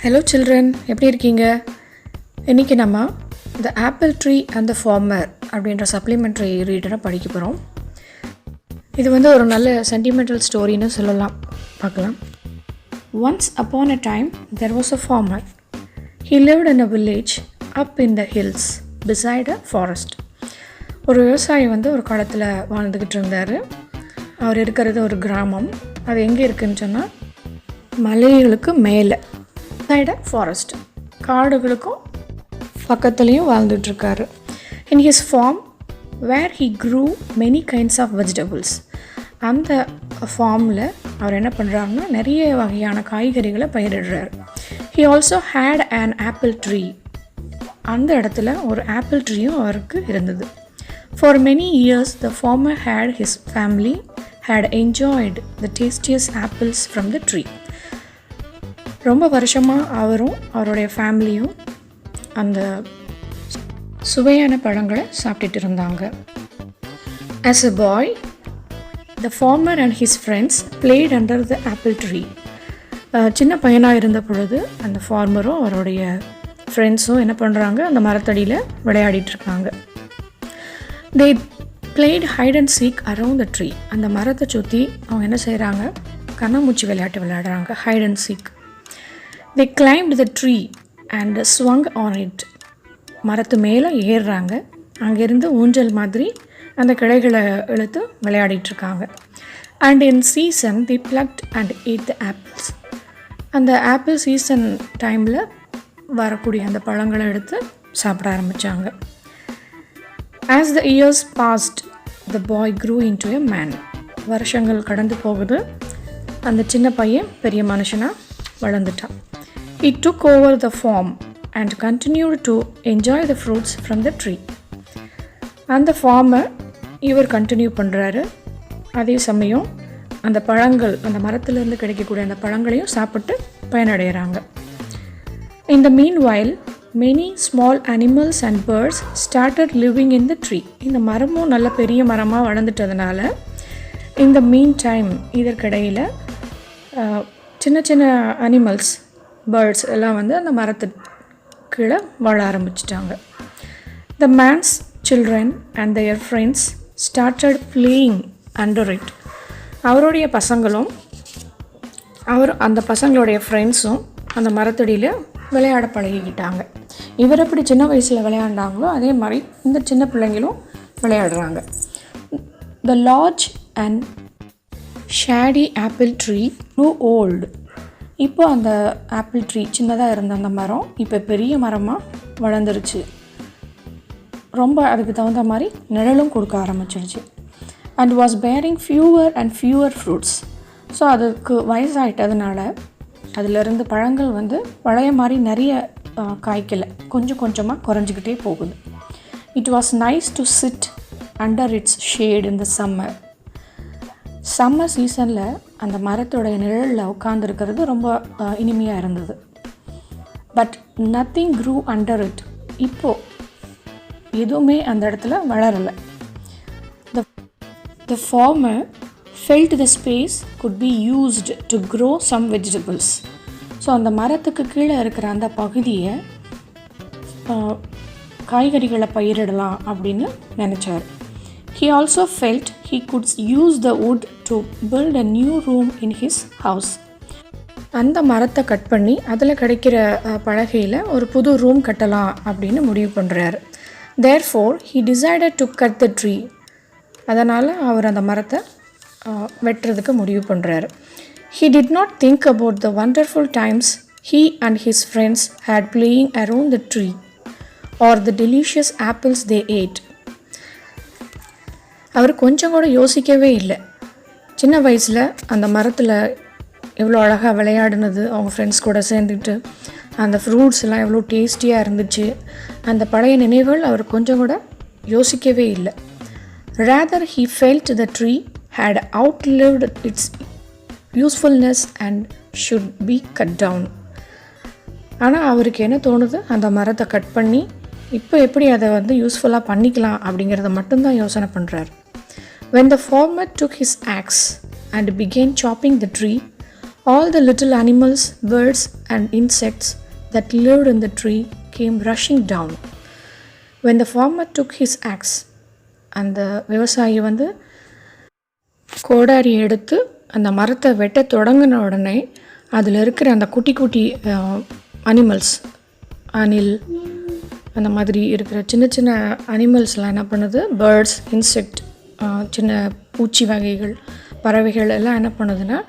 Hello children, எப்படி இருக்கீங்க? இன்றைக்கி நம்ம the apple tree and the farmer அப்படின்ற சப்ளிமெண்ட்ரி ரீடரை படிக்க போகிறோம். இது ஒரு நல்ல சென்டிமெண்டல் ஸ்டோரின்னு சொல்லலாம். பார்க்கலாம். Once upon a time there was a farmer. He lived in a village up in the hills beside a forest. ஒரு விவசாயி ஒரு காலத்தில் வாழ்ந்துக்கிட்டு இருந்தார். அவர் இருக்கிறது ஒரு கிராமம். அது எங்கே இருக்குதுன்னு சொன்னால் மலைகளுக்கு மேலே சைட ஃபாரஸ்ட், காடுகளுக்கும் பக்கத்துலேயும் வாழ்ந்துட்டுருக்காரு. In his farm where he grew many kinds of vegetables. அந்த ஃபார்மில் அவர் என்ன பண்ணுறாருன்னா நிறைய வகையான காய்கறிகளை பயிரிடுறார். He also had an apple tree. அந்த இடத்துல ஒரு ஆப்பிள் ட்ரீயும் அவருக்கு இருந்தது. For many years the farmer had his family had enjoyed the tastiest apples from the tree. ரொம்ப வருஷமாக அவரும் அவருடைய ஃபேமிலியும் அந்த சுவையான பழங்களை சாப்பிட்டுட்டு இருந்தாங்க. As a boy the farmer and his friends played under the apple tree. சின்ன பையனாக இருந்த பொழுது அந்த ஃபார்மரும் அவருடைய ஃப்ரெண்ட்ஸும் என்ன பண்ணுறாங்க, அந்த மரத்தடியில் விளையாடிட்டுருக்காங்க. They played hide and seek around the tree. அந்த மரத்தை சுற்றி அவங்க என்ன செய்கிறாங்க, கண்ணாமூச்சி விளையாட்டு விளையாடுறாங்க, hide and seek. They climbed the tree and swung on it. மரத்து மேலே ஏறுறாங்க. அங்கேருந்து ஊஞ்சல் மாதிரி அந்த கிளைகளை இழுத்து விளையாடிட்டுருக்காங்க. And in season the plucked and ate the apples. அந்த ஆப்பிள் சீசன் டைமில் வரக்கூடிய அந்த பழங்களை எடுத்து சாப்பிட ஆரம்பித்தாங்க. As the years passed the boy grew into a man. வருஷங்கள் கடந்து போகுது. அந்த சின்ன பையன் பெரிய மனுஷனாக வளர்ந்துட்டான். He took over the farm and continued to enjoy the fruits from the tree. அந்த ஃபார்மை இவர் கண்டினியூ பண்ணுறாரு. அதே சமயம் அந்த பழங்கள், அந்த மரத்துலேருந்து கிடைக்கக்கூடிய அந்த பழங்களையும் சாப்பிட்டு பயனடைகிறாங்க. In the meanwhile, many small animals and birds started living in the tree. இந்த மரமும் நல்ல பெரிய மரமாக வளர்ந்துட்டதுனால இந்த மீன் டைம் இதற்கிடையில் சின்ன சின்ன அனிமல்ஸ், பேர்ட்ஸ் எல்லாம் அந்த மரத்து கீழே வாழ ஆரம்பிச்சிட்டாங்க. த mens children and there friends started playing under it. அவருடைய பசங்களும் அந்த பசங்களுடைய ஃப்ரெண்ட்ஸும் அந்த மரத்தடியில் விளையாட பழகிக்கிட்டாங்க. இவர் எப்படி சின்ன வயசில் விளையாண்டாங்களோ அதே மாதிரி இந்த சின்ன பிள்ளைங்களும் விளையாடுறாங்க. The large and shady apple tree grew old. இப்போ அந்த ஆப்பிள் ட்ரீ சின்னதாக இருந்த அந்த மரம் இப்போ பெரிய மரமாக வளர்ந்துருச்சு. ரொம்ப அதுக்கு தகுந்த மாதிரி நிழலும் கொடுக்க ஆரம்பிச்சிடுச்சு. And was bearing fewer and fewer fruits. So அதுக்கு வயசாகிட்டதுனால அதிலிருந்து பழங்கள் பழைய மாதிரி நிறைய காய்க்கலை, கொஞ்சம் கொஞ்சமாக குறைஞ்சிக்கிட்டே போகுது. It was nice to sit under its shade in the summer. Summer சீசனில் அந்த மரத்தோடைய நிழலில் உட்காந்துருக்கிறது ரொம்ப இனிமையாக இருந்தது. But nothing grew under it. இப்போது எதுவுமே அந்த இடத்துல வளரலை. The farmer felt the space could be used to grow some vegetables. So அந்த மரத்துக்கு கீழே இருக்கிற அந்த பகுதியை காய்கறிகளை பயிரிடலாம் அப்படின்னு நினச்சார். He also felt he could use the wood to build a new room in his house. அந்த மரத்தை கட் பண்ணி அதில் கிடைக்கிற பலகையில் ஒரு புது ரூம் கட்டலாம் அப்படின்னு முடிவு பண்ணுறாரு. Therefore, he decided to cut the tree. அதனால் அவர் அந்த மரத்தை வெட்டுறதுக்கு முடிவு பண்ணுறாரு. He did not think about the wonderful times he and his friends had playing around the tree or the delicious apples they ate. அவர் கொஞ்சம் கூட யோசிக்கவே இல்லை. சின்ன வயசில் அந்த மரத்தில் எவ்வளோ அழகாக விளையாடினது, அவங்க ஃப்ரெண்ட்ஸ் கூட சேர்ந்துட்டு அந்த ஃப்ரூட்ஸ் எல்லாம் எவ்வளோ டேஸ்டியாக இருந்துச்சு, அந்த பழைய நினைவுகள் அவர் கொஞ்சம் கூட யோசிக்கவே இல்லை. Rather he felt the tree had outlived its usefulness and should be cut down. ஆனால் அவருக்கு என்ன தோணுது, அந்த மரத்தை கட் பண்ணி இப்போ எப்படி அதை யூஸ்ஃபுல்லாக பண்ணிக்கலாம் அப்படிங்கிறத மட்டும்தான் யோசனை பண்ணுறாரு. When the farmer took his axe and began chopping the tree, All the little animals, birds and insects that lived in the tree came rushing down. When the farmer took his axe, அந்த விவசாயி வந்து கோடாரி எடுத்து அந்த மரத்தை வெட்ட தொடங்கின உடனே அதில் இருக்கிற அந்த குட்டி குட்டி அனிமல்ஸ், அணில் அந்த மாதிரி இருக்கிற சின்ன சின்ன அனிமல்ஸ்லாம் என்ன பண்ணுது, பேர்ட்ஸ், இன்செக்ட், சின்ன பூச்சி வகைகள், பறவைகள் எல்லாம் என்ன பண்ணுதுன்னா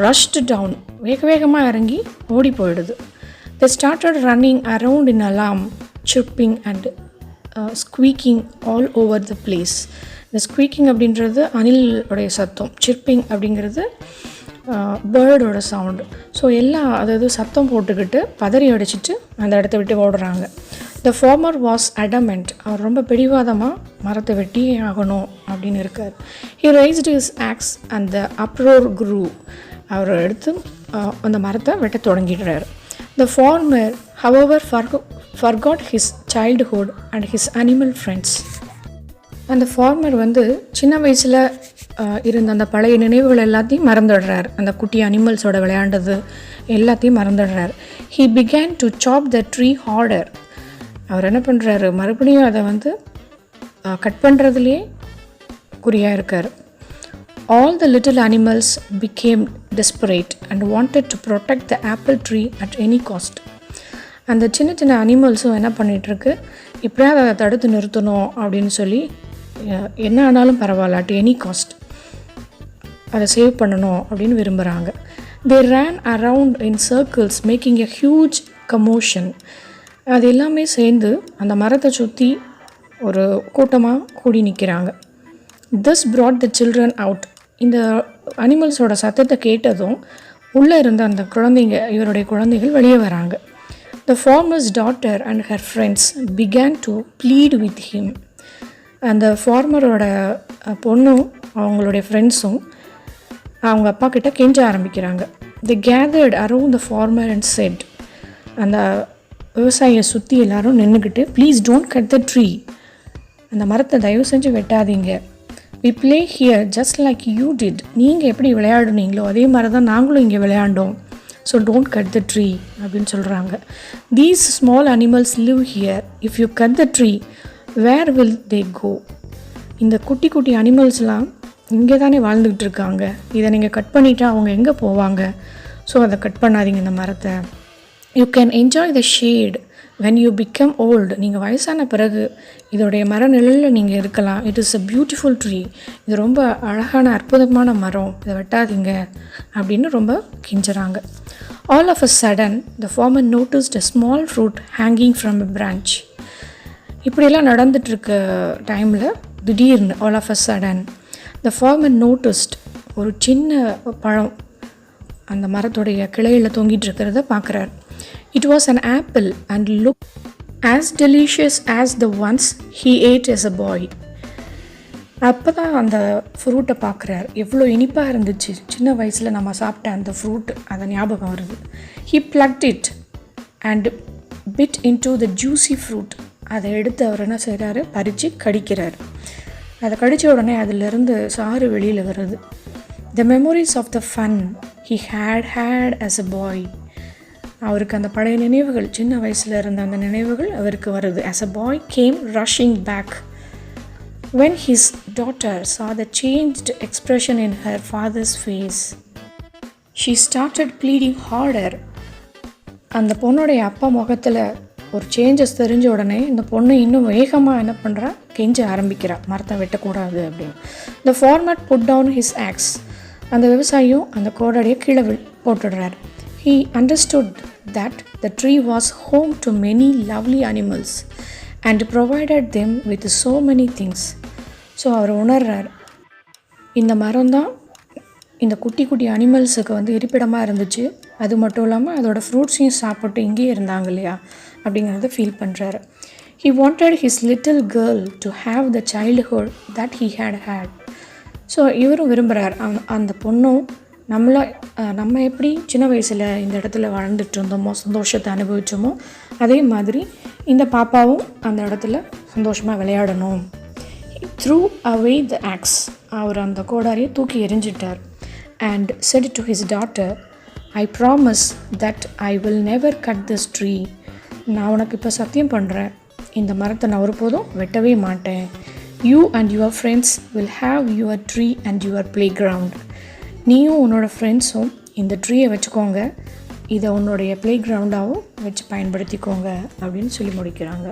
ரஷ்டு டவுன், வேக வேகமாக இறங்கி ஓடி போயிடுது. They started running around in alarm, chirping and squeaking all over the place. இந்த ஸ்குவீக்கிங் அப்படின்றது அணிலுடைய சத்தம், சிர்பிங் அப்படிங்கிறது பேர்டோட சவுண்டு. ஸோ எல்லாம் அதாவது சத்தம் போட்டுக்கிட்டு பதறி அடிச்சுட்டு அந்த இடத்த விட்டு ஓடுறாங்க. த ஃபார்மர் வாஸ் அடமெண்ட், அவர் ரொம்ப பிடிவாதமாக மரத்தை வெட்டியே ஆகணும் அப்படின்னு இருக்கார். He raised his axe and the uproar grew, அவர் எடுத்து அந்த மரத்தை வெட்ட தொடங்கிடுறார். The farmer however forgot his childhood and his animal friends. அந்த ஃபார்மர் வந்து சின்ன வயசில் இருந்த அந்த பழைய நினைவுகள் எல்லாத்தையும் மறந்துடுறார். அந்த குட்டி அனிமல்ஸோட விளையாண்டது எல்லாத்தையும் மறந்துடுறார். He began to chop the tree harder. அவர் என்ன பண்ணுறாரு, மறுபடியும் அதை வந்து கட் பண்ணுறதுலேயே குறியாக இருக்கார். All the little animals became desperate and wanted to protect the apple tree at any cost. அந்த சின்ன சின்ன அனிமல்ஸும் என்ன பண்ணிகிட்ருக்கு, இப்படியாவது அதை தடுத்து நிறுத்தணும் அப்படின்னு சொல்லி என்ன ஆனாலும் பரவாயில்ல, அட் எனி காஸ்ட் அதை சேவ் பண்ணணும் அப்படின்னு விரும்புகிறாங்க. They ran around in circles making a huge commotion. அது எல்லாமே சேர்ந்து அந்த மரத்தை சுற்றி ஒரு கூட்டமாக கூடி நிற்கிறாங்க. This brought the children out. இந்த அனிமல்ஸோட சத்தத்தை கேட்டதும் உள்ளே இருந்த அந்த குழந்தைங்க, இவருடைய குழந்தைகள் வெளியே வராங்க. The farmer's daughter and her friends began to plead with him. அந்த ஃபார்மரோட பொண்ணும் அவங்களுடைய ஃப்ரெண்ட்ஸும் அவங்க அப்பா கிட்ட கெஞ்ச ஆரம்பிக்கிறாங்க. They gathered around the farmer and said, அந்த விவசாயியை சுற்றி எல்லாரும் நின்றுக்கிட்டு, please don't cut the tree, அந்த மரத்தை தயவு செஞ்சு வெட்டாதீங்க. We play here just like you did. நீங்கள் எப்படி விளையாடுனீங்களோ அதே மாதிரி தான் நாங்களும் இங்கே விளையாண்டோம். So don't cut the tree அப்படின்னு சொல்கிறாங்க. These small animals live here. If you cut the tree, where will they go? இந்த குட்டி குட்டி அனிமல்ஸ்லாம் இங்கே தானே வாழ்ந்துக்கிட்டு இருக்காங்க. இதை நீங்கள் கட் பண்ணிவிட்டா அவங்க எங்கே போவாங்க? ஸோ அதை கட் பண்ணாதீங்க இந்த மரத்தை. You can enjoy the shade when you become old. நீங்கள் வயசான பிறகு இதோடைய மர நிழலில் நீங்கள் இருக்கலாம். It is a beautiful tree. இது ரொம்ப அழகான அற்புதமான மரம், இதை வெட்டாதீங்க அப்படின்னு ரொம்ப கெஞ்சுறாங்க. All of a sudden the farmer noticed a small fruit hanging from a branch. இப்படியெல்லாம் நடந்துகிட்ருக்க டைமில் திடீர்னு all of a sudden the farmer noticed, ஒரு சின்ன பழம் அந்த மரத்துடைய கிளையில் தொங்கிட்டு இருக்கிறத பார்க்குறார். It was an apple and looked as delicious as the ones he ate as a boy. அப்போ தான் அந்த ஃப்ரூட்டை பார்க்குறார். எவ்வளோ இனிப்பாக இருந்துச்சு, சின்ன வயசில் நம்ம சாப்பிட்ட அந்த ஃப்ரூட், அதை ஞாபகம் வருது. He plucked it and bit into the juicy fruit. அதை எடுத்து அவர் என்ன செய்கிறாரு, பறித்து கடிக்கிறார். அதை கடித்த உடனே அதிலிருந்து சாறு வெளியில் வருது. The memories of the fun he had as a boy. அவருக்கு அந்த பழைய நினைவுகள், சின்ன வயசில் இருந்த அந்த நினைவுகள் அவருக்கு வருது. As a boy came rushing back. When his daughter saw the changed expression in her father's face, she started pleading harder. அந்த பொண்ணுடைய அப்பா முகத்தில் ஒரு சேஞ்சஸ் தெரிஞ்ச உடனே இந்த பொண்ணு இன்னும் வேகமாக என்ன பண்ணுறா, கெஞ்ச ஆரம்பிக்கிறா, மரத்தை வெட்டக்கூடாது அப்படின்னு. The farmer put down his axe. அந்த விவசாயியும் அந்த கோடாடியை கீழே போட்டுடுறார். He understood that the tree was home to many lovely animals and provided them with so many things. So அவர் உணர்றார், இந்த மரம் தான் இந்த குட்டி குட்டி அனிமல்ஸுக்கு வந்து இருப்பிடமாக இருந்துச்சு. அது மட்டும் இல்லாமல் அதோடய ஃப்ரூட்ஸையும் சாப்பிட்டு இங்கேயே இருந்தாங்க இல்லையா அப்படிங்கிறத ஃபீல் பண்ணுறாரு. He wanted his little girl to have the childhood that he had had. So இவரும் விரும்புகிறார், அந்த பொண்ணும் நம்ம எப்படி சின்ன வயசில் இந்த இடத்துல வாழ்ந்துட்டு இருந்தோமோ, சந்தோஷத்தை அனுபவித்தோமோ, அதே மாதிரி இந்த பாப்பாவும் அந்த இடத்துல சந்தோஷமாக விளையாடணும். Threw away the axe. அவர் அந்த கோடாரியை தூக்கி எறிஞ்சிட்டார். And said to his daughter, I promise that I will never cut this tree. நான் உனக்கு இப்போ சத்தியம் பண்ணுறேன், இந்த மரத்தை நான் ஒருபோதும் வெட்டவே மாட்டேன். You and your friends will have your tree and your play ground. நீயும் உன்னோட ஃப்ரெண்ட்ஸும் இந்த ட்ரீயை வச்சுக்கோங்க, இதை உன்னுடைய ப்ளே கிரவுண்டாகவும் வச்சு பயன்படுத்திக்கோங்க அப்படின்னு சொல்லி முடிக்கிறாங்க.